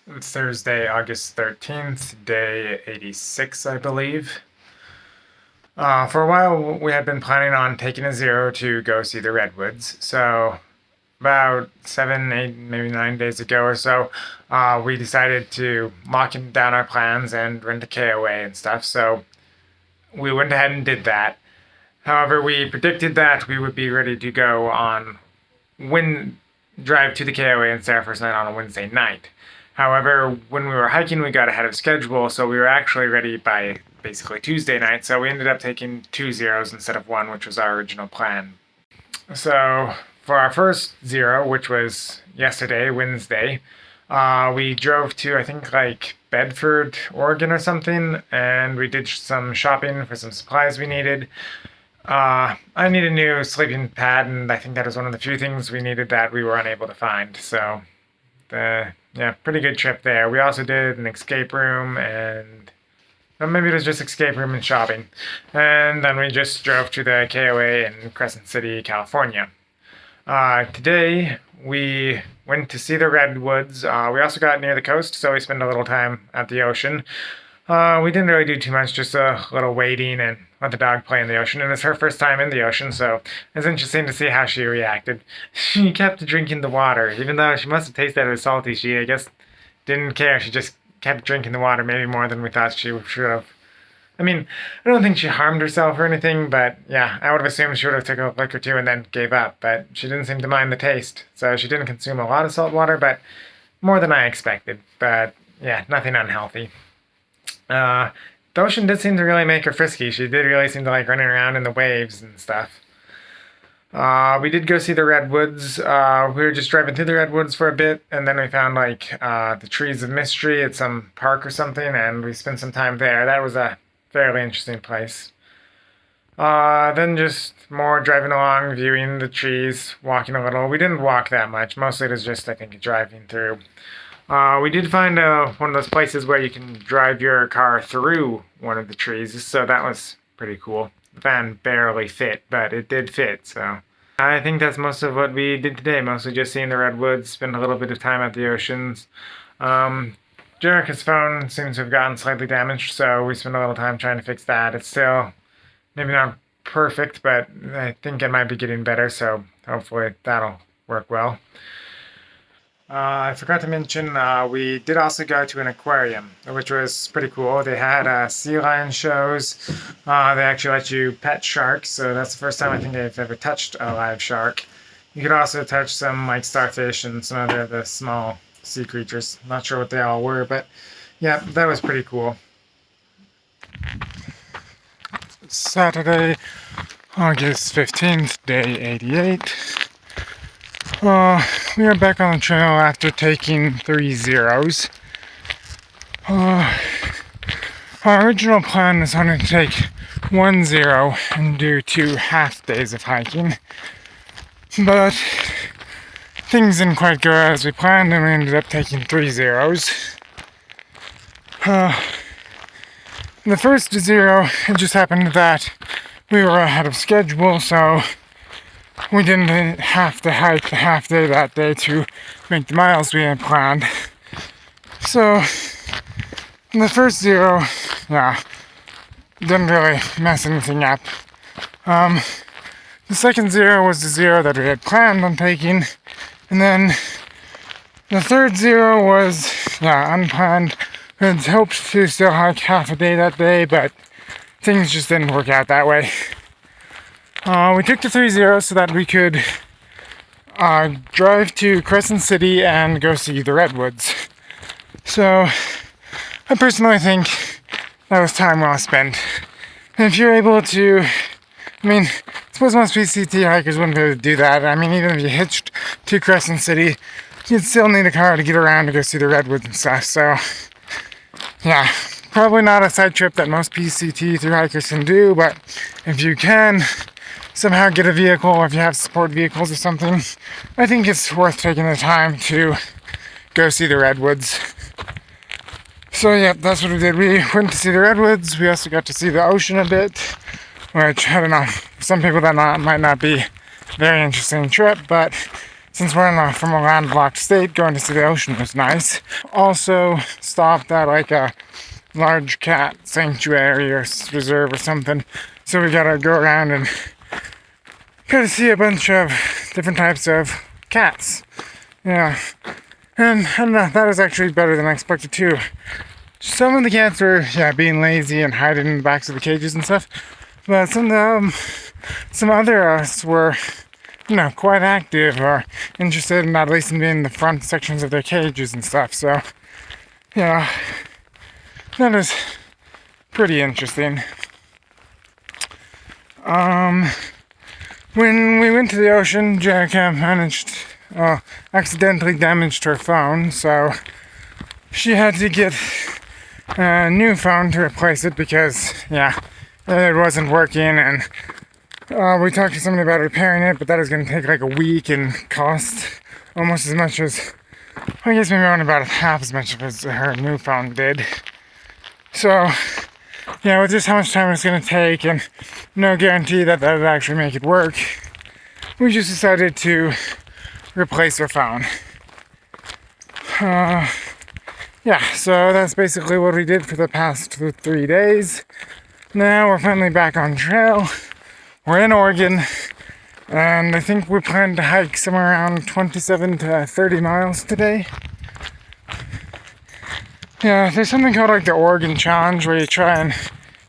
Thursday, August 13th, day 86, I believe. For a while, we had been planning on taking a zero to go see the redwoods. So, about 7, 8, maybe 9 days ago or so, we decided to lock down our plans and rent a KOA and stuff. So, we went ahead and did that. However, we predicted that we would be ready to go on drive to the KOA and stay our first night on a Wednesday night. However, when we were hiking, we got ahead of schedule, so we were actually ready by basically Tuesday night. So we ended up taking 2 zeros instead of 1, which was our original plan. So for our first zero, which was yesterday, Wednesday, we drove to, I think, like Bedford, Oregon or something, and we did some shopping for some supplies we needed. I need a new sleeping pad, and I think that was one of the few things we needed that we were unable to find. So, pretty good trip there. We also did an escape room, and maybe it was just escape room and shopping. And then we just drove to the KOA in Crescent City, California. Today, we went to see the redwoods. We also got near the coast, so we spent a little time at the ocean. We didn't really do too much, just a little wading and let the dog play in the ocean. And it's her first time in the ocean, so it's interesting to see how she reacted. She kept drinking the water, even though she must have tasted it salty. She, I guess, didn't care. She just kept drinking the water, maybe more than we thought she should have. I mean, I don't think she harmed herself or anything, but yeah, I would have assumed she would have took a lick or two and then gave up. But she didn't seem to mind the taste, so she didn't consume a lot of salt water, but more than I expected. But yeah, nothing unhealthy. The ocean did seem to really make her frisky. She did really seem to like running around in the waves and stuff. We did go see the redwoods. We were just driving through the redwoods for a bit, and then we found like the trees of mystery at some park or something, and we spent some time there. That was a fairly interesting place. Then just more driving along, viewing the trees, walking a little. We didn't walk that much. Mostly it was just, I think, driving through. We did find one of those places where you can drive your car through one of the trees, so that was pretty cool. The van barely fit, but it did fit, so. I think that's most of what we did today, mostly just seeing the redwoods, spend a little bit of time at the oceans. Jerica's phone seems to have gotten slightly damaged, so we spent a little time trying to fix that. It's still maybe not perfect, but I think it might be getting better, so hopefully that'll work well. I forgot to mention, we did also go to an aquarium, which was pretty cool. They had sea lion shows. They actually let you pet sharks, so that's the first time I think I've ever touched a live shark. You could also touch some like starfish and some other the small sea creatures. Not sure what they all were, but yeah, that was pretty cool. Saturday, August 15th, day 88. We are back on the trail after taking 3 zeros. Our original plan was only to take 1 zero and do 2 half days of hiking. But things didn't quite go as we planned, and we ended up taking 3 zeros. The first zero, it just happened that we were ahead of schedule, so we didn't have to hike the half day that day to make the miles we had planned. So, the first zero, didn't really mess anything up. The second zero was the zero that we had planned on taking, and then the third zero was, unplanned. We had hoped to still hike half a day that day, but things just didn't work out that way. We took the 3 zeros so that we could drive to Crescent City and go see the redwoods. So, I personally think that was time well spent. And if you're able to, I suppose most PCT hikers wouldn't be able to do that. Even if you hitched to Crescent City, you'd still need a car to get around to go see the redwoods and stuff. So, probably not a side trip that most PCT through hikers can do, but if you can somehow get a vehicle, or if you have support vehicles or something, I think it's worth taking the time to go see the redwoods. So that's what we did. We went to see the redwoods. We also got to see the ocean a bit, which, I don't know, some people that might not be a very interesting trip, but since we're from a landlocked state, going to see the ocean was nice. Also stopped at like a large cat sanctuary or reserve or something. So we gotta go around and got to see a bunch of different types of cats. Yeah. And I don't know, that was actually better than I expected too. Some of the cats were, being lazy and hiding in the backs of the cages and stuff. But some others were, quite active or interested in at least in being in the front sections of their cages and stuff. So, that was pretty interesting. When we went to the ocean, Jerica accidentally damaged her phone, so she had to get a new phone to replace it because, it wasn't working, and we talked to somebody about repairing it, but that is going to take like a week and cost almost as much as, I guess maybe around about half as much as her new phone did. So, with just how much time it's going to take and no guarantee that would actually make it work, we just decided to replace her phone. So that's basically what we did for the past 3 days. Now we're finally back on trail. We're in Oregon, and I think we plan to hike somewhere around 27 to 30 miles today. Yeah, there's something called like the Oregon Challenge where you try and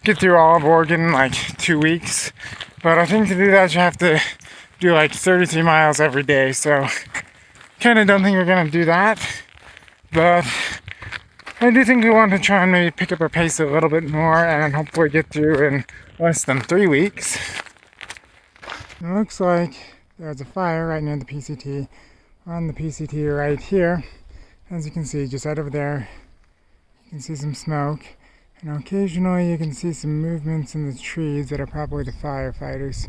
get through all of Oregon in like 2 weeks. But I think to do that you have to do like 33 miles every day, so kind of don't think we're going to do that. But I do think we want to try and maybe pick up our pace a little bit more and hopefully get through in less than 3 weeks. It looks like there's a fire right near the PCT. We're on the PCT right here. As you can see, just right over there, you can see some smoke. And occasionally you can see some movements in the trees that are probably the firefighters.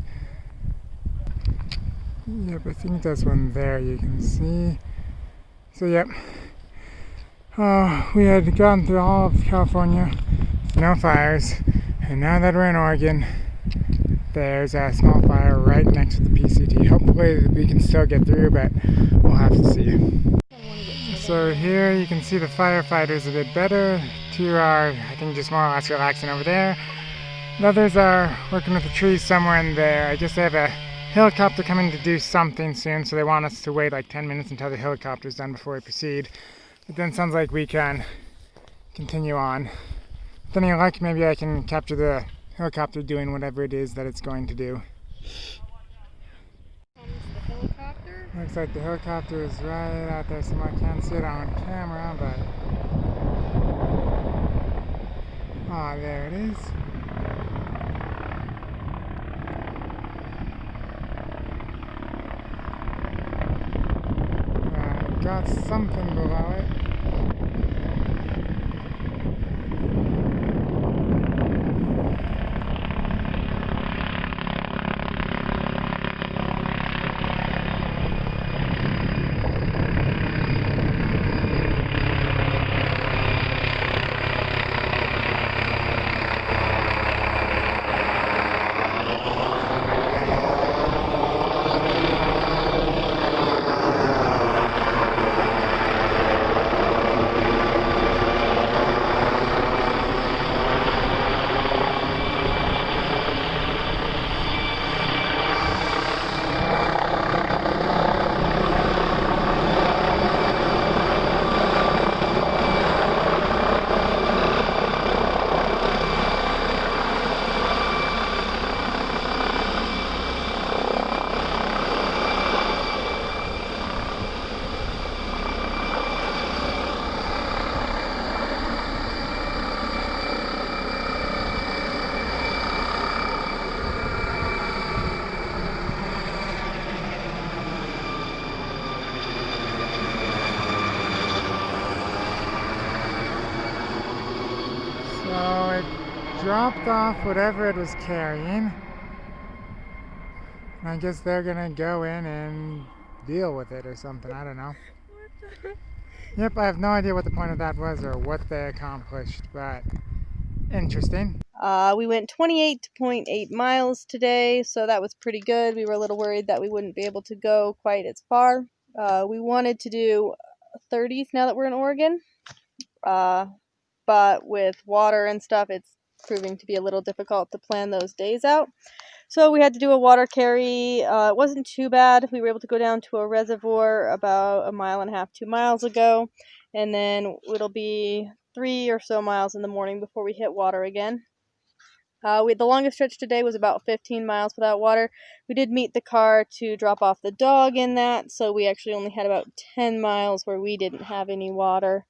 Yep, I think that's one there you can see. So yep. We had gone through all of California, no fires, and now that we're in Oregon, there's a small fire right next to the PCT. Hopefully we can still get through, but we'll have to see. So here you can see the firefighters a bit better. Two are, I think, just more or less relaxing over there. The others are working with the trees somewhere in there. I guess they have a helicopter coming to do something soon, so they want us to wait like 10 minutes until the helicopter's done before we proceed. But then it sounds like we can continue on. With any luck, maybe I can capture the helicopter doing whatever it is that it's going to do. The helicopter? Looks like the helicopter is right out there somewhere. I can't see it on camera, but... there it is. Got something below it. Dropped off whatever it was carrying, and I guess they're gonna go in and deal with it or something. I don't know. Yep, I have no idea what the point of that was or what they accomplished, but interesting. We went 28.8 miles today, so that was pretty good. We were a little worried that we wouldn't be able to go quite as far, We wanted to do 30s now that we're in Oregon, but with water and stuff, it's proving to be a little difficult to plan those days out. So we had to do a water carry. It wasn't too bad. We were able to go down to a reservoir about 1.5 miles, 2 miles ago, and then it'll be 3 or so miles in the morning before we hit water again. The longest stretch today was about 15 miles without water. We did meet the car to drop off the dog in that, so we actually only had about 10 miles where we didn't have any water.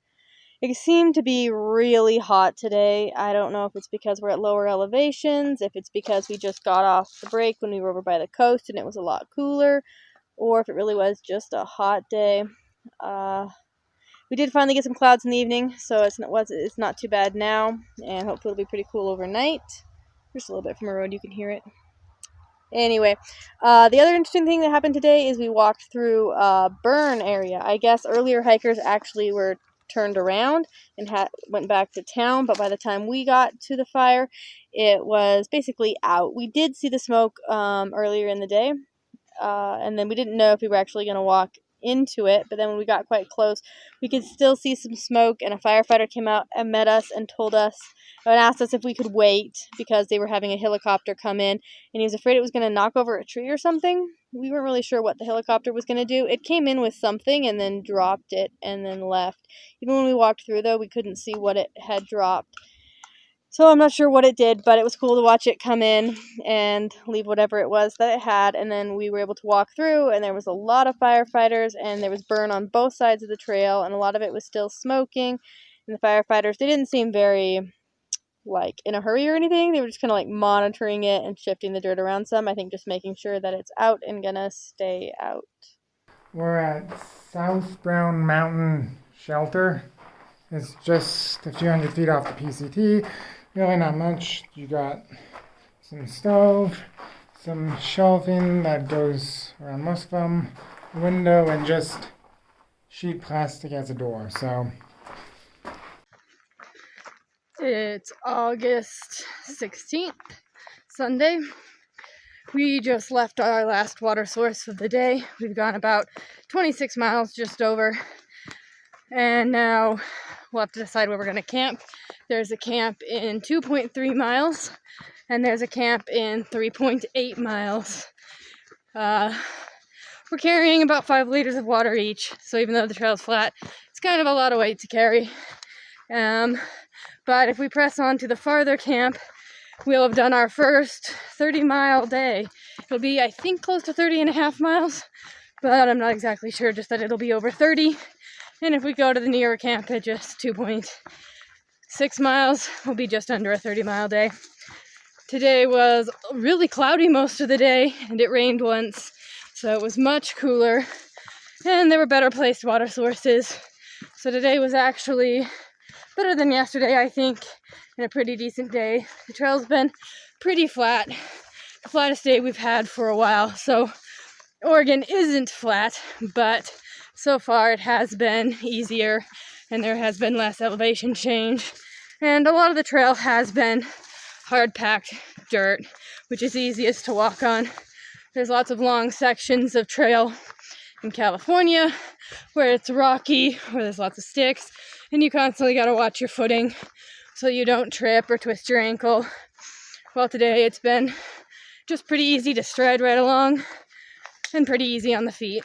It seemed to be really hot today. I don't know if it's because we're at lower elevations, if it's because we just got off the break when we were over by the coast and it was a lot cooler, or if it really was just a hot day. We did finally get some clouds in the evening, so it's not too bad now, and hopefully it'll be pretty cool overnight. Just a little bit from a road, you can hear it. Anyway, the other interesting thing that happened today is we walked through a burn area. I guess earlier hikers actually were turned around and went back to town, but by the time we got to the fire, it was basically out. We did see the smoke earlier in the day, and then we didn't know if we were actually going to walk into it, but then when we got quite close, we could still see some smoke, and a firefighter came out and met us and asked us if we could wait because they were having a helicopter come in, and he was afraid it was going to knock over a tree or something. We weren't really sure what the helicopter was going to do. It came in with something and then dropped it and then left. Even when we walked through, though, we couldn't see what it had dropped. So I'm not sure what it did, but it was cool to watch it come in and leave whatever it was that it had, and then we were able to walk through, and there was a lot of firefighters, and there was burn on both sides of the trail, and a lot of it was still smoking, and the firefighters, they didn't seem very, in a hurry or anything. They were just kind of, monitoring it and shifting the dirt around some, I think just making sure that it's out and gonna stay out. We're at South Brown Mountain Shelter. It's just a few hundred feet off the PCT. Really not much. You got some stove, some shelving that goes around most of them, a window, and just sheet plastic as a door. So it's August 16th, Sunday. We just left our last water source of the day. We've gone about 26 miles, just over. And now we'll have to decide where we're going to camp. There's a camp in 2.3 miles, and there's a camp in 3.8 miles. We're carrying about 5 liters of water each, so even though the trail's flat, it's kind of a lot of weight to carry. But if we press on to the farther camp, we'll have done our first 30-mile day. It'll be, I think, close to 30.5 miles, but I'm not exactly sure, just that it'll be over 30. And if we go to the nearer camp at just 2.6 miles, we'll be just under a 30-mile day. Today was really cloudy most of the day, and it rained once, so it was much cooler, and there were better placed water sources. So today was actually better than yesterday, I think, and a pretty decent day. The trail's been pretty flat, the flattest day we've had for a while. So Oregon isn't flat, but so far it has been easier, and there has been less elevation change, and a lot of the trail has been hard-packed dirt, which is easiest to walk on. There's lots of long sections of trail in California where it's rocky, where there's lots of sticks, and you constantly got to watch your footing so you don't trip or twist your ankle. Well, today it's been just pretty easy to stride right along and pretty easy on the feet.